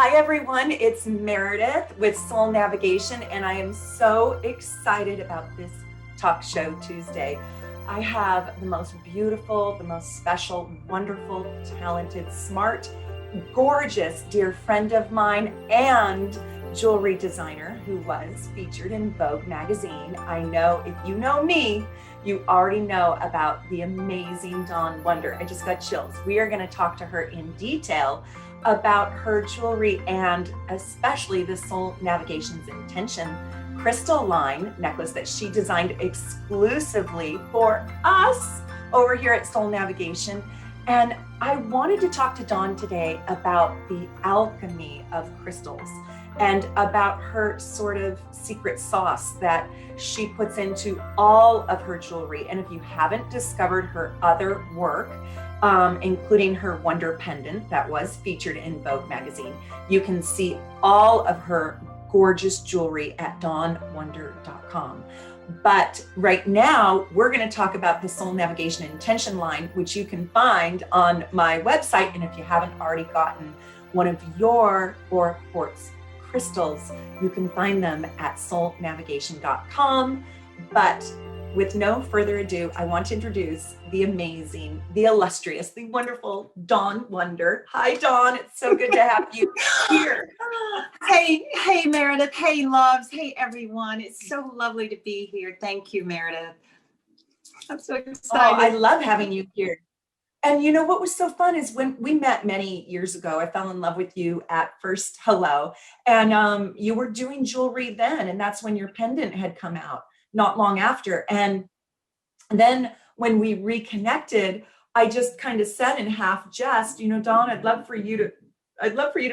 Hi everyone, it's Meredith with Soul Navigation, and I am so excited about this Talk Show Tuesday. I have the most beautiful, the most special, wonderful, talented, smart, gorgeous dear friend of mine and jewelry designer who was featured in Vogue magazine. I know if you know me, you already know about the amazing Dawn Wonder. I just got chills. We are going to talk to her in detail about her jewelry and especially the Soul Navigation's Intention crystal line necklace that she designed exclusively for us over here at Soul Navigation. And I wanted to talk to Dawn today about the alchemy of crystals and about her sort of secret sauce that she puts into all of her jewelry. And if you haven't discovered her other work, including her Wonder pendant that was featured in Vogue magazine, you can see all of her gorgeous jewelry at dawnwonder.com. But right now, we're going to talk about the Soul Navigation Intention line, which you can find on my website. And if you haven't already gotten one of your Quartz crystals, you can find them at soulnavigation.com. But with no further ado, I want to introduce the amazing, the illustrious, the wonderful Dawn Wonder. Hi, Dawn. It's so good to have you here. Hey, Meredith. Hey, loves. Hey, everyone. It's so lovely to be here. Thank you, Meredith. I'm so excited. Oh, I love having you here. And you know what was so fun is when we met many years ago, I fell in love with you at first hello. And you were doing jewelry then. And that's when your pendant had come out not long after. And then when we reconnected, I just kind of said in half jest, you know, Dawn, I'd love for you to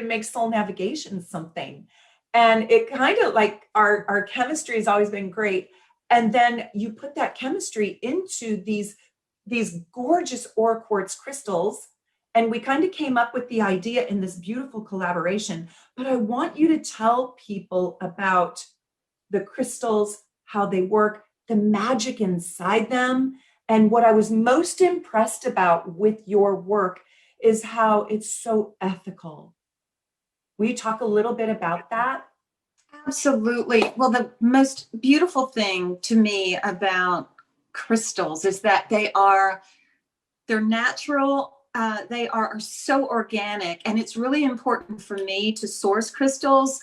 make Soul Navigation something. And it kind of like our chemistry has always been great. And then you put that chemistry into these gorgeous ore quartz crystals. And we kind of came up with the idea in this beautiful collaboration. But I want you to tell people about the crystals, how they work, the magic inside them. And what I was most impressed about with your work is how it's so ethical. Will you talk a little bit about that? Absolutely. Well, the most beautiful thing to me about crystals is that they're natural. They are so organic. And it's really important for me to source crystals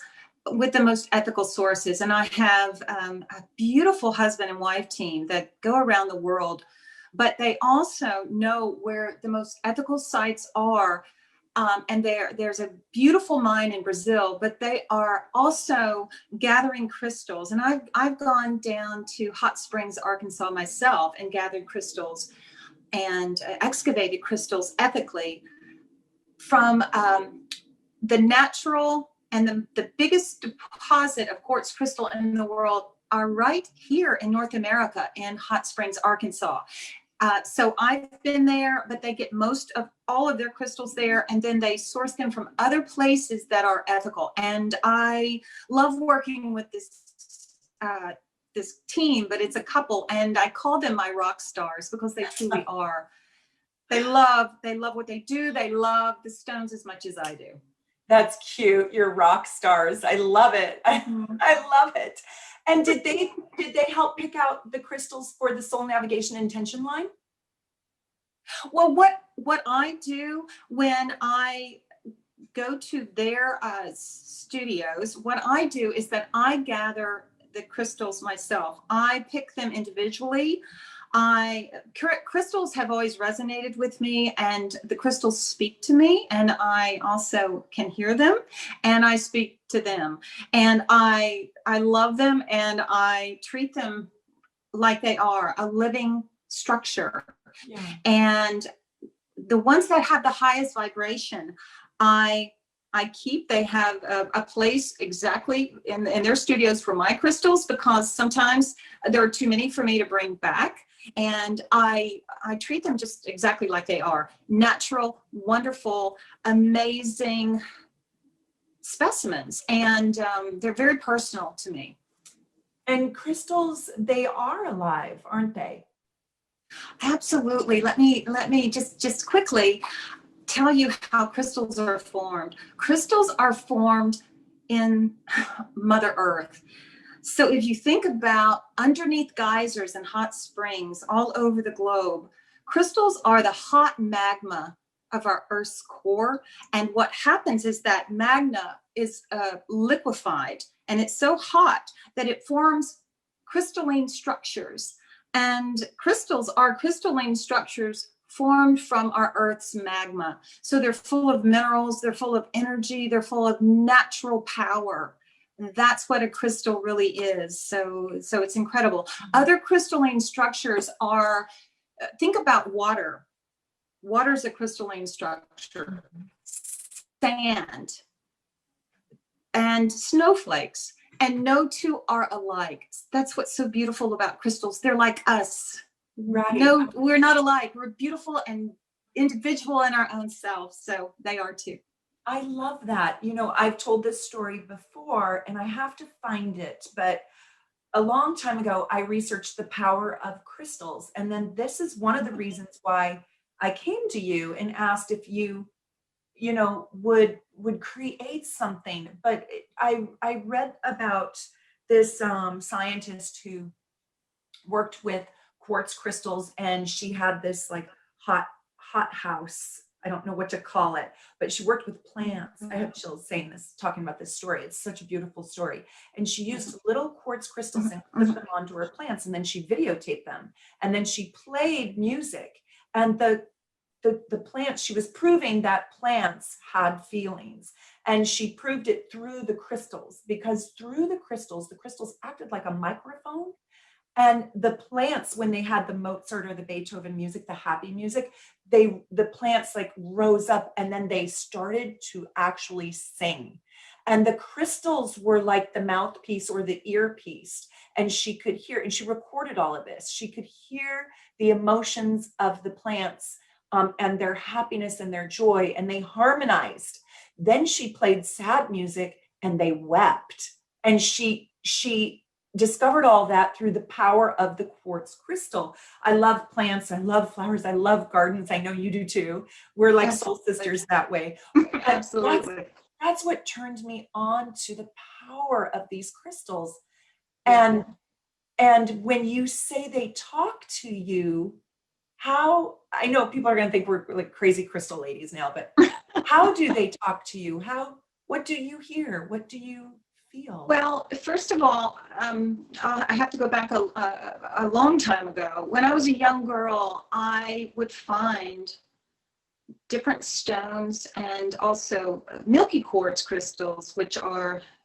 with the most ethical sources. And I have a beautiful husband and wife team that go around the world, but they also know where the most ethical sites are. And there's a beautiful mine in Brazil, but they are also gathering crystals. And I've gone down to Hot Springs, Arkansas myself and gathered crystals and excavated crystals ethically from the natural. And the biggest deposit of quartz crystal in the world are right here in North America in Hot Springs, Arkansas. So I've been there, but they get most of all of their crystals there, and then they source them from other places that are ethical. And I love working with this team, but it's a couple, and I call them my rock stars because they truly are. They love what they do. They love the stones as much as I do. That's cute. You're rock stars. I love it. I love it. And did they help pick out the crystals for the Soul Navigation Intention line? Well, what I do when I go to their studios, what I do is that I gather the crystals myself. I pick them individually. Crystals have always resonated with me, and the crystals speak to me, and I also can hear them, and I speak to them, and I love them, and I treat them like they are a living structure. Yeah. And the ones that have the highest vibration, I keep. They have a place exactly in their studios for my crystals, because sometimes there are too many for me to bring back. And I treat them just exactly like they are. Natural, wonderful, amazing specimens. And they're very personal to me. And crystals, they are alive, aren't they? Absolutely. Let me just quickly tell you how crystals are formed. Crystals are formed in Mother Earth. So if you think about underneath geysers and hot springs all over the globe, crystals are the hot magma of our Earth's core. And what happens is that magma is liquefied, and it's so hot that it forms crystalline structures. And crystals are crystalline structures formed from our Earth's magma. So they're full of minerals, they're full of energy, they're full of natural power. That's what a crystal really is. So it's incredible. Other crystalline structures are, think about water. Water is a crystalline structure. Sand and snowflakes. And no two are alike. That's what's so beautiful about crystals. They're like us. Right. No, we're not alike. We're beautiful and individual in our own self. So they are too. I love that. You know, I've told this story before and I have to find it, but a long time ago, I researched the power of crystals. And then this is one of the reasons why I came to you and asked if you would create something. But I read about this scientist who worked with quartz crystals, and she had this like hot house. I don't know what to call it, but she worked with plants. I have chills saying this, talking about this story. It's such a beautiful story. And she used little quartz crystals and put them onto her plants, and then she videotaped them. And then she played music. And the plants, she was proving that plants had feelings. And she proved it through the crystals, because through the crystals acted like a microphone. And the plants, when they had the Mozart or the Beethoven music, the happy music, the plants like rose up and then they started to actually sing. And the crystals were like the mouthpiece or the earpiece. And she could hear, and she recorded all of this. She could hear the emotions of the plants and their happiness and their joy, and they harmonized. Then she played sad music and they wept. And she discovered all that through the power of the quartz crystal. I love plants. I love flowers. I love gardens. I know you do too. We're like soul sisters that way. Absolutely. That's what turned me on to the power of these crystals. Yeah. And when you say they talk to you, how, I know people are going to think we're like crazy crystal ladies now, but how do they talk to you? What do you hear? What do you feel? Well, first of all, I have to go back a long time ago. When I was a young girl, I would find different stones and also milky quartz crystals, which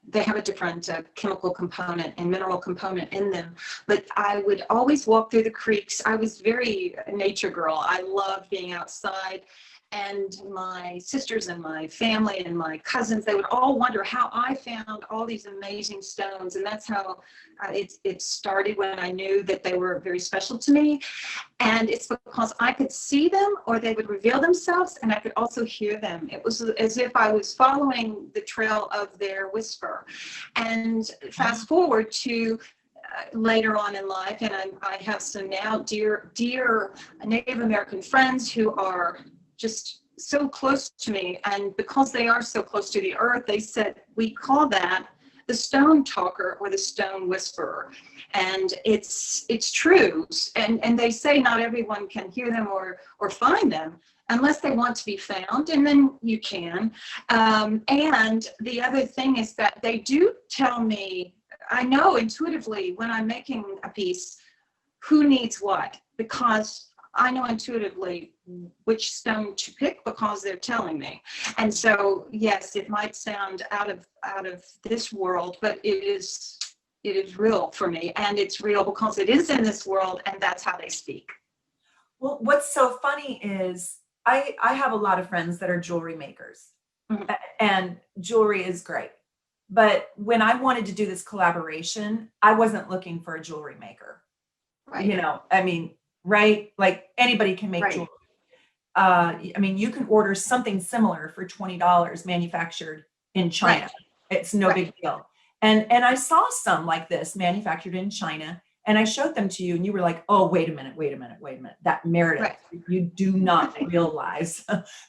they have a different chemical component and mineral component in them. But I would always walk through the creeks. I was very a nature girl. I loved being outside. And my sisters and my family and my cousins, they would all wonder how I found all these amazing stones. And that's how it started, when I knew that they were very special to me. And it's because I could see them, or they would reveal themselves, and I could also hear them. It was as if I was following the trail of their whisper. And fast forward to later on in life, and I have some now dear Native American friends who are just so close to me, and because they are so close to the earth, they said we call that the stone talker or the stone whisperer. And it's true. And they say not everyone can hear them or find them unless they want to be found, and then you can. And the other thing is that they do tell me, I know intuitively when I'm making a piece who needs what, because I know intuitively which stone to pick because they're telling me. And so, yes, it might sound out of this world, but it is real for me, and it's real because it is in this world, and that's how they speak. Well, what's so funny is I have a lot of friends that are jewelry makers, and jewelry is great. But when I wanted to do this collaboration, I wasn't looking for a jewelry maker. Right. I mean, right? Like anybody can make jewelry. I mean, you can order something similar for $20 manufactured in China. Right. It's no big deal. And I saw some like this manufactured in China, And I showed them to you and you were like, oh, wait a minute. That Meredith, Right. you do not realize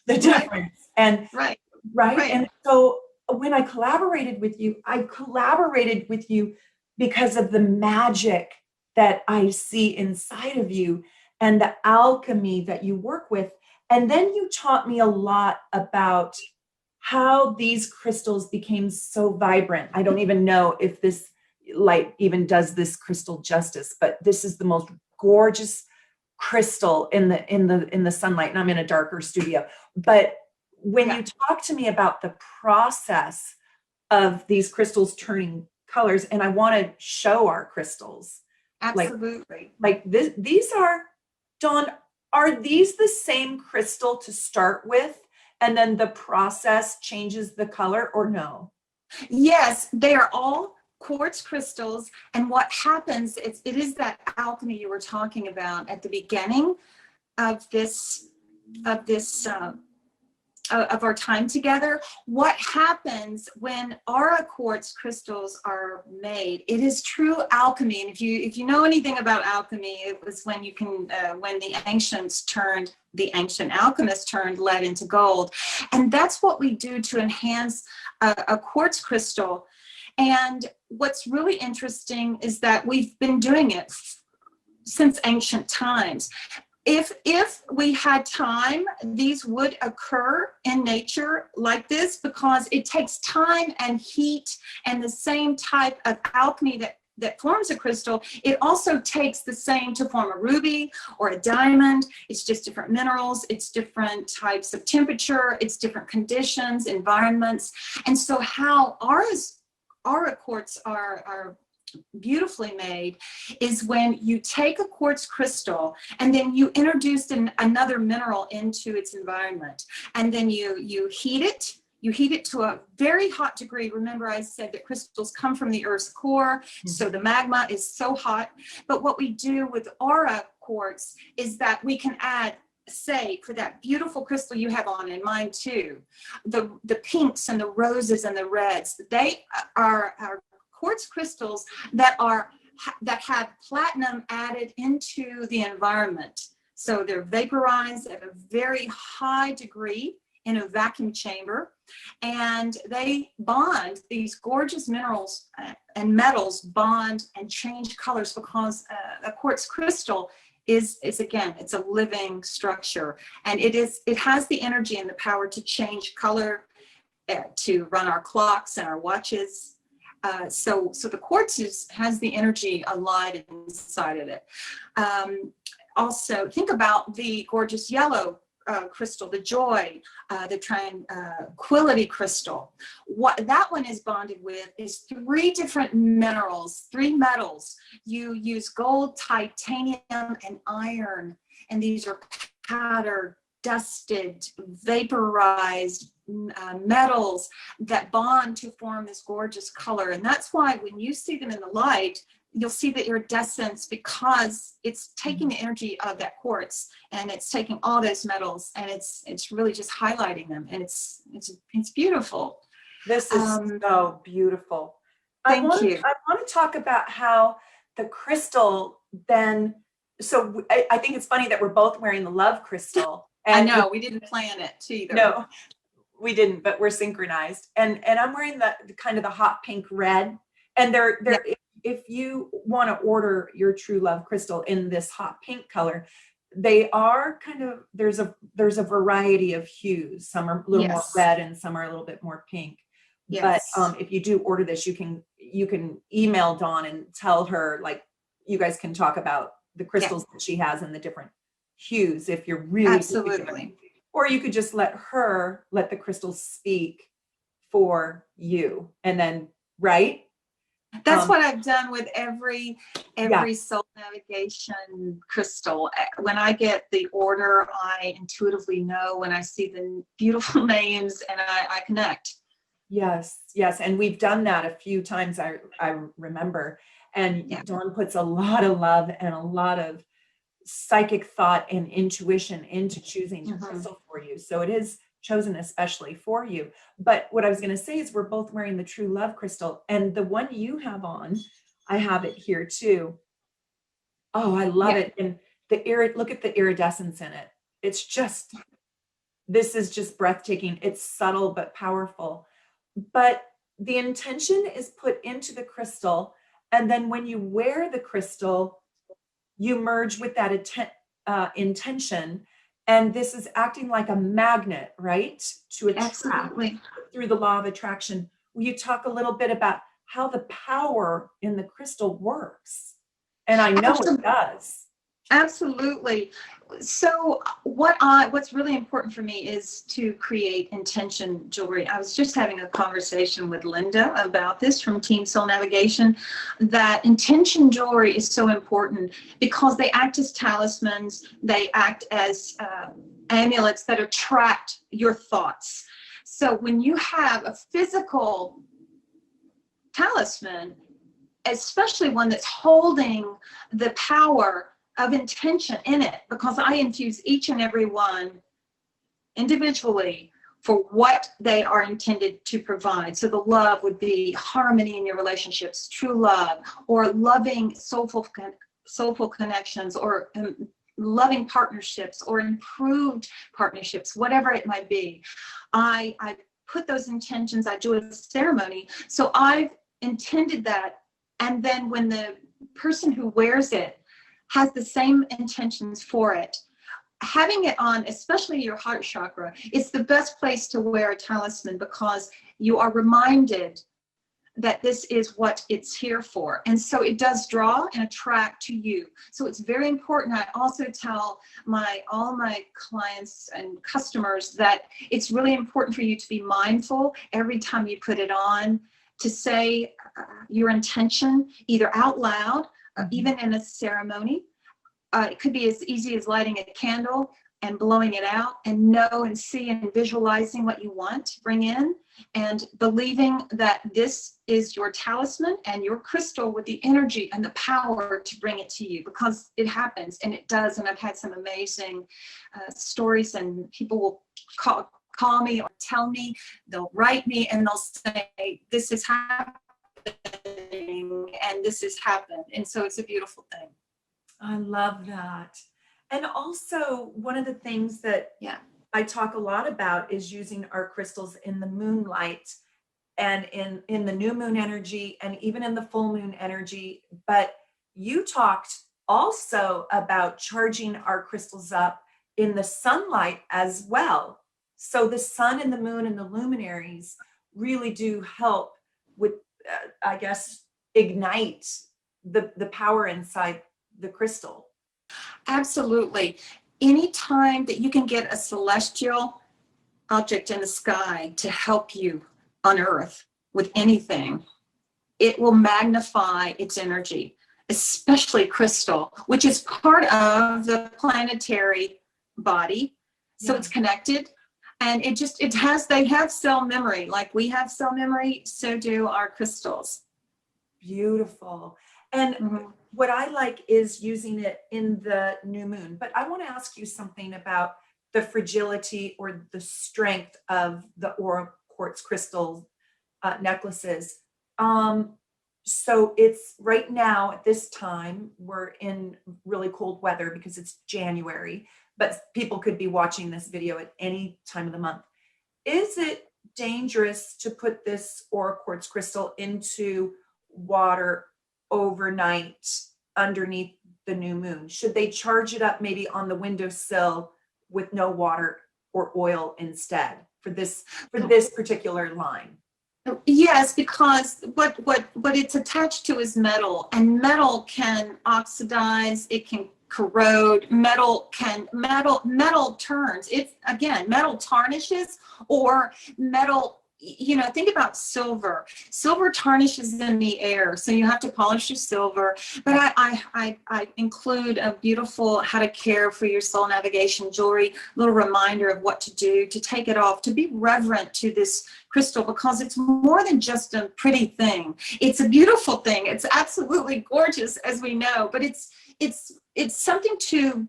the difference. And Right. right. Right. And so when I collaborated with you because of the magic that I see inside of you and the alchemy that you work with. And then you taught me a lot about how these crystals became so vibrant. I don't even know if this light even does this crystal justice, but this is the most gorgeous crystal in the sunlight, and I'm in a darker studio. But when you talk to me about the process of these crystals turning colors, and I want to show our crystals, Absolutely. like this, these are, Dawn, are these the same crystal to start with, and then the process changes the color, or no? Yes, they are all quartz crystals. And what happens, it is that alchemy you were talking about at the beginning of this of our time together. What happens when aura quartz crystals are made? It is true alchemy. And if you know anything about alchemy, it was when when the ancient alchemists turned lead into gold. And that's what we do to enhance a quartz crystal. And what's really interesting is that we've been doing it since ancient times. If we had time, these would occur in nature like this, because it takes time and heat and the same type of alchemy that forms a crystal. It also takes the same to form a ruby or a diamond. It's just different minerals. It's different types of temperature. It's different conditions, environments. And so how aura quartz are beautifully made is when you take a quartz crystal and then you introduce another mineral into its environment, and then you heat it. You heat it to a very hot degree. Remember, I said that crystals come from the Earth's core, so the magma is so hot. But what we do with aura quartz is that we can add, say, for that beautiful crystal you have on, and mine too, the pinks and the roses and the reds. They are quartz crystals that have platinum added into the environment. So they're vaporized at a very high degree in a vacuum chamber, and they bond. These gorgeous minerals and metals bond and change colors, because a quartz crystal is again, it's a living structure, and it has the energy and the power to change color, to run our clocks and our watches. So the quartz has the energy alive inside of it. Also, think about the gorgeous yellow crystal, the joy, the tranquility crystal. What that one is bonded with is 3 different minerals, 3 metals. You use gold, titanium, and iron, and these are powdered, dusted, vaporized metals that bond to form this gorgeous color. And that's why when you see them in the light, you'll see the iridescence, because it's taking the energy of that quartz and it's taking all those metals, and it's really just highlighting them, and it's beautiful. This is so beautiful. Thank you. I want to talk about how the crystal then, so I think it's funny that we're both wearing the love crystal. And I know, we didn't plan it either. No, we didn't, but we're synchronized. And I'm wearing the kind of the hot pink red. And they're if you want to order your true love crystal in this hot pink color, they are kind of, there's a variety of hues. Some are a little more red and some are a little bit more pink. Yes. But if you do order this, you can email Dawn and tell her, like, you guys can talk about the crystals that she has and the different hues if you're really absolutely. Or you could just let the crystals speak for you, and then that's what I've done with every soul navigation crystal. When I get the order, I intuitively know when I see the beautiful names, and I connect. Yes, and we've done that a few times. I remember, and Dawn puts a lot of love and a lot of psychic thought and intuition into choosing your crystal for you. So it is chosen especially for you. But what I was going to say is we're both wearing the true love crystal, and the one you have on, I have it here too. Oh, I love Yeah. it. And look at the iridescence in it. It's just, this is just breathtaking. It's subtle but powerful. But the intention is put into the crystal. And then when you wear the crystal, you merge with that intention. And this is acting like a magnet, right? To attract Absolutely. through the law of attraction. Will you talk a little bit about how the power in the crystal works? And I know it does. Absolutely. So what's really important for me is to create intention jewelry. I was just having a conversation with Linda about this from Team Soul Navigation, that intention jewelry is so important because they act as talismans. They act as amulets that attract your thoughts. So when you have a physical talisman, especially one that's holding the power of intention in it, because I infuse each and every one individually for what they are intended to provide. So the love would be harmony in your relationships, true love, or loving soulful connections, or loving partnerships, or improved partnerships, whatever it might be. I put those intentions, I do a ceremony. So I've intended that. And then when the person who wears it has the same intentions for it, having it on, especially your heart chakra, it's the best place to wear a talisman, because you are reminded that this is what it's here for. And so it does draw and attract to you. So it's very important. I also tell all my clients and customers that it's really important for you to be mindful every time you put it on, to say your intention either out loud, even in a ceremony. It could be as easy as lighting a candle and blowing it out, and know and see and visualizing what you want to bring in, and believing that this is your talisman and your crystal with the energy and the power to bring it to you, because it happens, and it does. And I've had some amazing stories, and people will call me or tell me, they'll write me and they'll say, this is happening and this has happened. And so it's a beautiful thing. I love that. And also, one of the things that I talk a lot about is using our crystals in the moonlight, and in the new moon energy, and even in the full moon energy. But you talked also about charging our crystals up in the sunlight as well. So the sun and the moon and the luminaries really do help with, I guess, ignite the power inside the crystal. Absolutely. Anytime that you can get a celestial object in the sky to help you on Earth with anything, it will magnify its energy, especially crystal, which is part of the planetary body. So it's connected. And they have cell memory. Like we have cell memory, so do our crystals. Beautiful. And what I like is using it in the new moon. But I want to ask you something about the fragility or the strength of the aura quartz crystal necklaces. So it's right now at this time, we're in really cold weather because it's January, but people could be watching this video at any time of the month. Is it dangerous to put this aura quartz crystal into water overnight underneath the new moon? Should they charge it up maybe on the windowsill with no water or oil instead for this particular line? Yes, because what it's attached to is metal, and metal can oxidize, it can corrode, metal turns. It's, again, metal tarnishes, or metal, think about silver. Silver tarnishes in the air, so you have to polish your silver. But I include a beautiful how to care for your soul navigation jewelry, little reminder of what to do, to take it off, to be reverent to this crystal, because it's more than just a pretty thing. It's a beautiful thing. It's absolutely gorgeous, as we know, but it's something to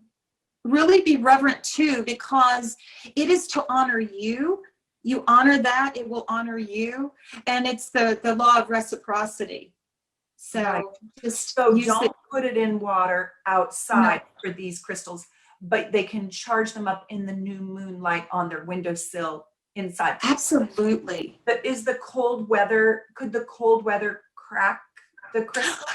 really be reverent to, because it is to honor you. You honor that, it will honor you. And it's the law of reciprocity. So Right. just So use don't it. put it in water No, outside for these crystals, but they can charge them up in the new moonlight on their windowsill inside. absolutely. But is the cold weather, could the cold weather crack the crystal?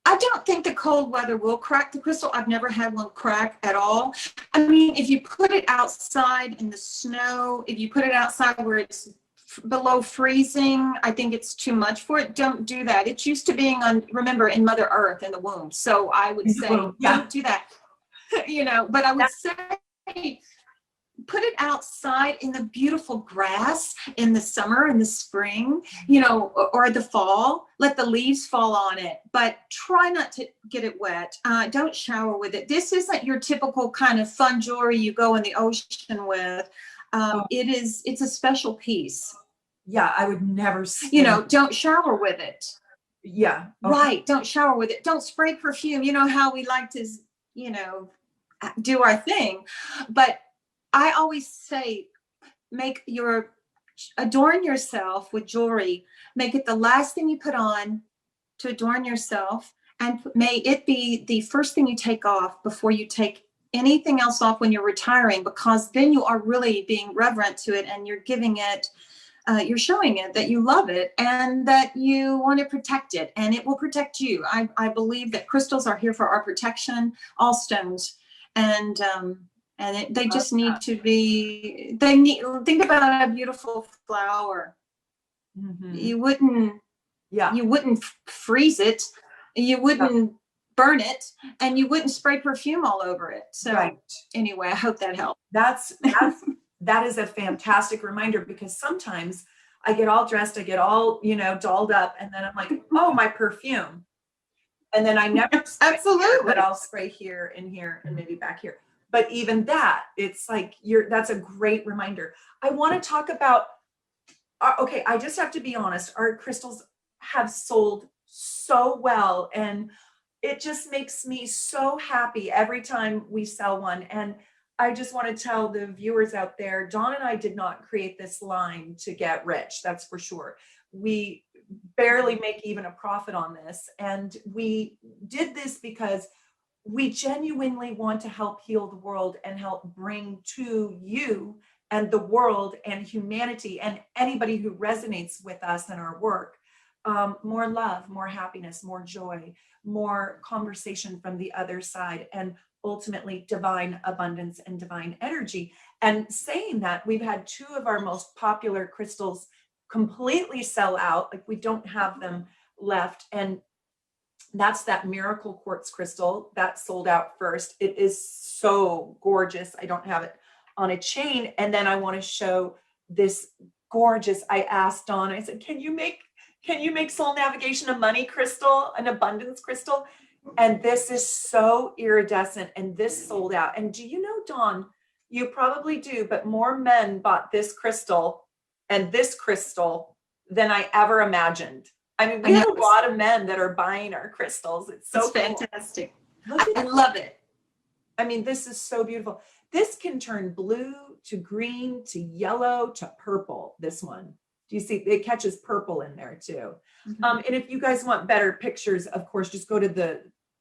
I don't think the cold weather will crack the crystal. I've never had one crack at all. I mean, if you put it outside in the snow, if you put it outside where it's below freezing, I think it's too much for it. Don't do that. It's used to being on, remember, in Mother Earth in the womb. So I would say, Yeah. don't do that. But I would say, put it outside in the beautiful grass in the summer and the spring, or the fall. Let the leaves fall on it, but try not to get it wet. Don't shower with it. This isn't your typical kind of fun jewelry you go in the ocean with. It's a special piece. Yeah, I would never say. Don't shower with it. Yeah. Okay. Right. Don't shower with it. Don't spray perfume. You know how we like to, do our thing. But I always say, adorn yourself with jewelry. Make it the last thing you put on to adorn yourself. And may it be the first thing you take off before you take anything else off when you're retiring, because then you are really being reverent to it, and you're giving it, you're showing it that you love it and that you want to protect it, and it will protect you. I believe that crystals are here for our protection, all stones. And they just need to be, think about a beautiful flower. Mm-hmm. You wouldn't freeze it. You wouldn't burn it, and you wouldn't spray perfume all over it. So Anyway, I hope that helped. That is a fantastic reminder, because sometimes I get all dressed, I get all, dolled up, and then I'm like, oh, my perfume. And then I never spray here, but I'll spray here and here and maybe back here. But even that, it's like that's a great reminder. I want to talk about, I just have to be honest, our crystals have sold so well, and it just makes me so happy every time we sell one. And I just want to tell the viewers out there, Dawn and I did not create this line to get rich, that's for sure. We barely make even a profit on this. And we did this because we genuinely want to help heal the world and help bring to you and the world and humanity and anybody who resonates with us and our work, more love, more happiness, more joy, more conversation from the other side, and ultimately divine abundance and divine energy. And saying that, we've had two of our most popular crystals completely sell out, like we don't have them left. And that's that miracle quartz crystal that sold out first. It is so gorgeous. I don't have it on a chain. And then I want to show this gorgeous, I asked Dawn, I said, can you make soul navigation a money crystal, an abundance crystal? And this is so iridescent, and this sold out. And do you know, Dawn, you probably do, but more men bought this crystal and this crystal than I ever imagined. I mean, we have a lot of men that are buying our crystals. It's so fantastic. I love it. I mean, this is so beautiful. This can turn blue to green to yellow to purple, this one. Do you see? It catches purple in there too. Mm-hmm. And if you guys want better pictures, of course, just go to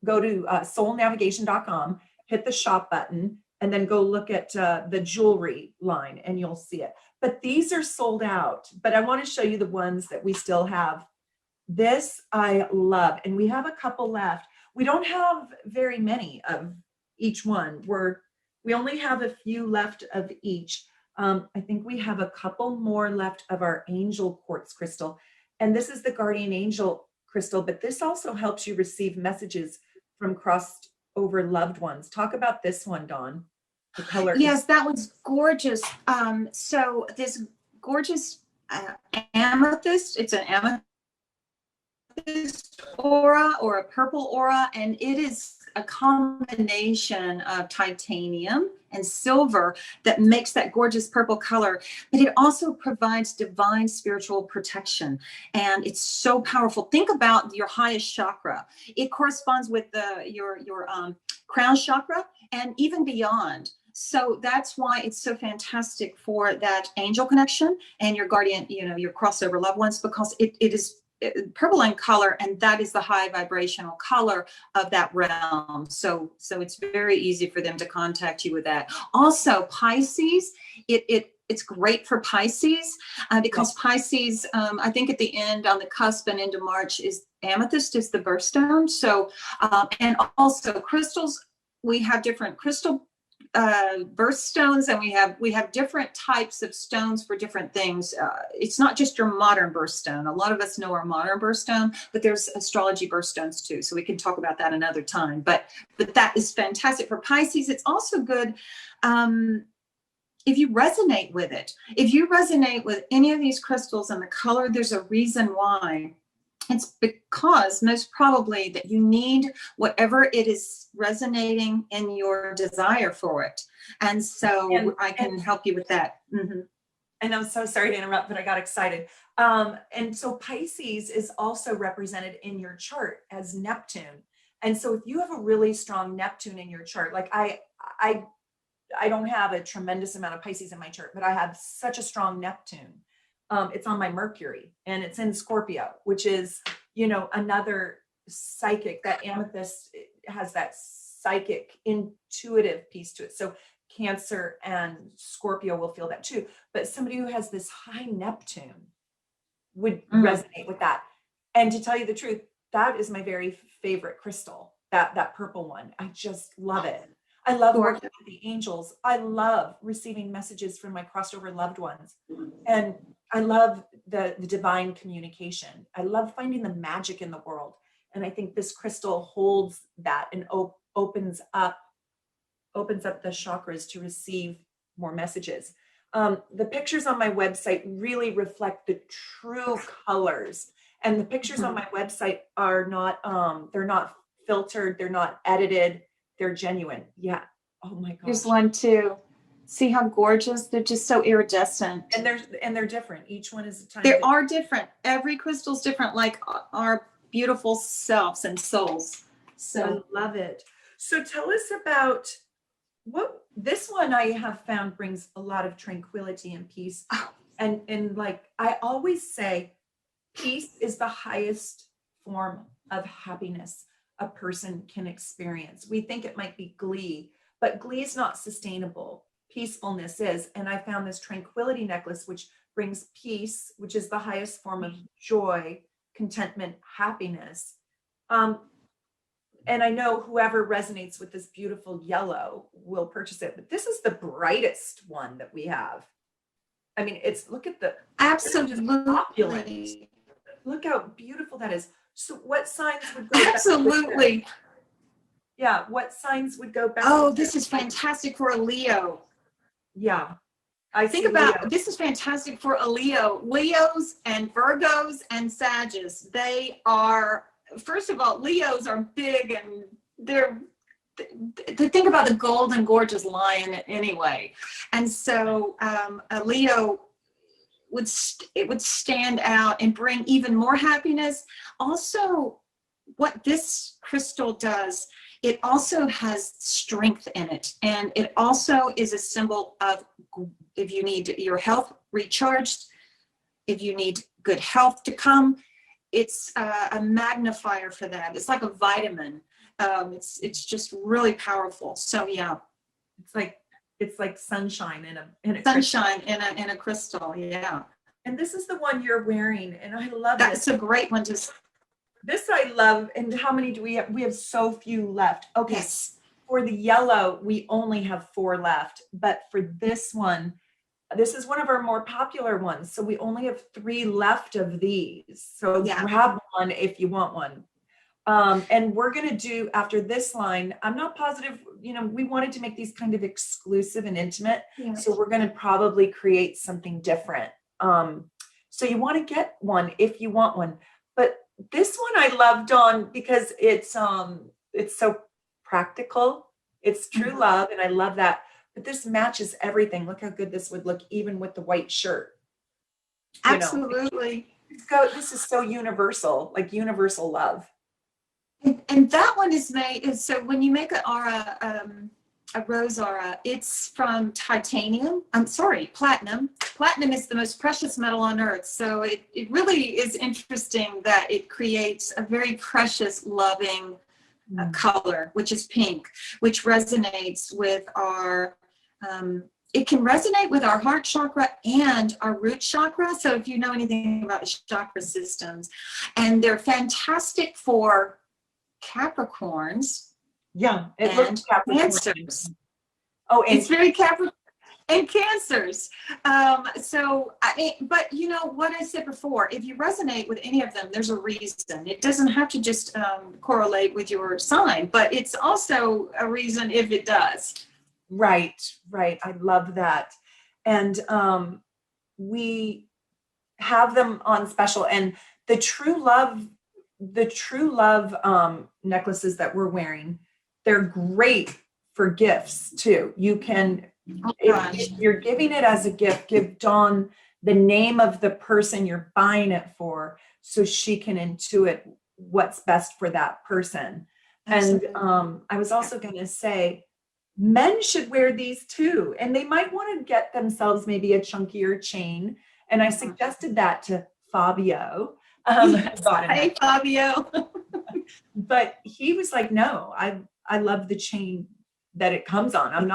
soulnavigation.com, hit the shop button, and then go look at the jewelry line, and you'll see it. But these are sold out. But I want to show you the ones that we still have. This I love, and we have a couple left. We don't have very many of each one. We only have a few left of each. I think we have a couple more left of our angel quartz crystal. And this is the guardian angel crystal, but this also helps you receive messages from crossed over loved ones. Talk about this one, Dawn. The color. Yes, that was gorgeous. So this gorgeous amethyst, it's an amethyst aura or a purple aura, and it is a combination of titanium and silver that makes that gorgeous purple color, but it also provides divine spiritual protection, and it's so powerful. Think about your highest chakra. It corresponds with your crown chakra and even beyond. So that's why it's so fantastic for that angel connection and your guardian, your crossover loved ones, because it is purple in color, and that is the high vibrational color of that realm. So it's very easy for them to contact you with that. Also, Pisces, it's great for Pisces because Pisces, I think at the end, on the cusp and into March, is amethyst is the birthstone. So, and also crystals, we have different crystal birthstones, and we have different types of stones for different things. It's not just your modern birthstone. A lot of us know our modern birthstone, but there's astrology birthstones too. So we can talk about that another time. But that is fantastic for Pisces. It's also good if you resonate with it. If you resonate with any of these crystals and the color, there's a reason why. It's because most probably that you need whatever it is resonating in your desire for it. And so I can help you with that. Mm-hmm. And I'm so sorry to interrupt, but I got excited. And so Pisces is also represented in your chart as Neptune. And so if you have a really strong Neptune in your chart, like I don't have a tremendous amount of Pisces in my chart, but I have such a strong Neptune. It's on my Mercury, and it's in Scorpio, which is, another psychic. That amethyst has that psychic, intuitive piece to it. So Cancer and Scorpio will feel that too. But somebody who has this high Neptune would resonate with that. And to tell you the truth, that is my very favorite crystal, that purple one. I just love it. I love working with the angels. I love receiving messages from my crossed over loved ones. And I love the divine communication. I love finding the magic in the world. And I think this crystal holds that and opens up the chakras to receive more messages. The pictures on my website really reflect the true colors. And the pictures on my website are not, they're not filtered. They're not edited. They're genuine. Yeah. Oh my gosh. Here's one too. See how gorgeous? They're just so iridescent. And they're different. Each one is a tiny. They are different. Every crystal's different, like our beautiful selves and souls. So I love it. So tell us about what this one I have found brings a lot of tranquility and peace. And like I always say, peace is the highest form of happiness a person can experience. We think it might be glee, but glee is not sustainable. Peacefulness is. And I found this tranquility necklace, which brings peace, which is the highest form of joy, contentment, happiness. And I know whoever resonates with this beautiful yellow will purchase it, but this is the brightest one that we have. I mean, look at the absolutely. Look how beautiful that is. So what signs would go absolutely best? Yeah, what signs would go best? Oh, this is fantastic for a Leo. Yeah. This is fantastic for a Leo. Leos and Virgos and Sagittarius, they are, first of all, Leos are big, and they think about the gold and gorgeous lion anyway. And so a Leo would stand out and bring even more happiness. Also, what this crystal does, it also has strength in it. And it also is a symbol of, if you need your health recharged, if you need good health to come, it's a magnifier for that. It's like a vitamin. It's just really powerful. So yeah, it's like sunshine in a sunshine in a crystal. Yeah. And this is the one you're wearing, and I love it. That's a great one to. This I love. And how many do we have? We have so few left. Okay. Yes. For the yellow, we only have 4 left. But for this one, this is one of our more popular ones. So we only have 3 left of these. So grab one if you want one. And we're going to do, after this line, I'm not positive, we wanted to make these kind of exclusive and intimate. Yeah. So we're going to probably create something different. So you want to get one if you want one. But this one I love, Dawn, because it's so practical. It's true love, and I love that. But this matches everything. Look how good this would look even with the white shirt. Absolutely. This is so universal, like universal love. And that one is made, so when you make an aura a rose aura. It's from titanium. I'm sorry, platinum. Platinum is the most precious metal on earth. So it really is interesting that it creates a very precious, loving color, which is pink, which resonates with our, it can resonate with our heart chakra and our root chakra. So if you know anything about the chakra systems, and they're fantastic for Capricorns. Yeah, it And looks Capricorn. Cancers. Oh, and It's very Capricorn and Cancers. So, I mean, but you know what I said before, if you resonate with any of them, there's a reason. It doesn't have to just correlate with your sign, but it's also a reason if it does. right. I love that. And we have them on special, and the true love necklaces that we're wearing, they're great for gifts too. You can, if you're giving it as a gift, give Dawn the name of the person you're buying it for, so she can intuit what's best for that person. Absolutely. And I was also going to say, men should wear these too, and they might want to get themselves maybe a chunkier chain. And I suggested that to Fabio. Hey, Fabio. But he was like, no, I love the chain that it comes on. I'm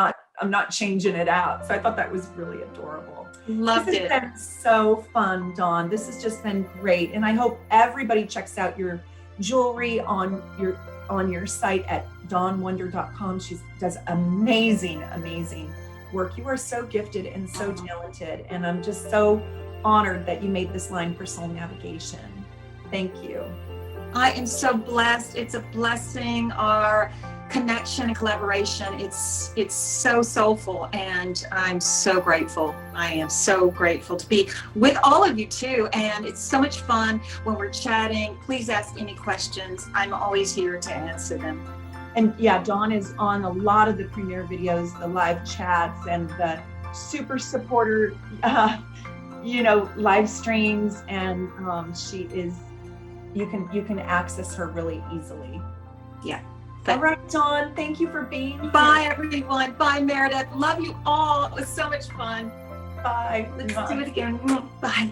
not changing it out. So I thought that was really adorable. Loved it. This has been so fun, Dawn. This has just been great. And I hope everybody checks out your jewelry on your site at dawnwonder.com. She does amazing work. You are so gifted and so talented. And I'm just so honored that you made this line for soul navigation. Thank you. I am so blessed. It's a blessing, our connection and collaboration. It's so soulful, and I'm so grateful. I am so grateful to be with all of you too. And it's so much fun when we're chatting. Please ask any questions. I'm always here to answer them. And yeah, Dawn is on a lot of the premiere videos, the live chats, and the super supporter, live streams. And she is, you can access her really easily. Yeah. All right, Dawn, thank you for being here. Bye, everyone. Bye, Meredith. Love you all. It was so much fun. Bye. Let's do it again. Bye.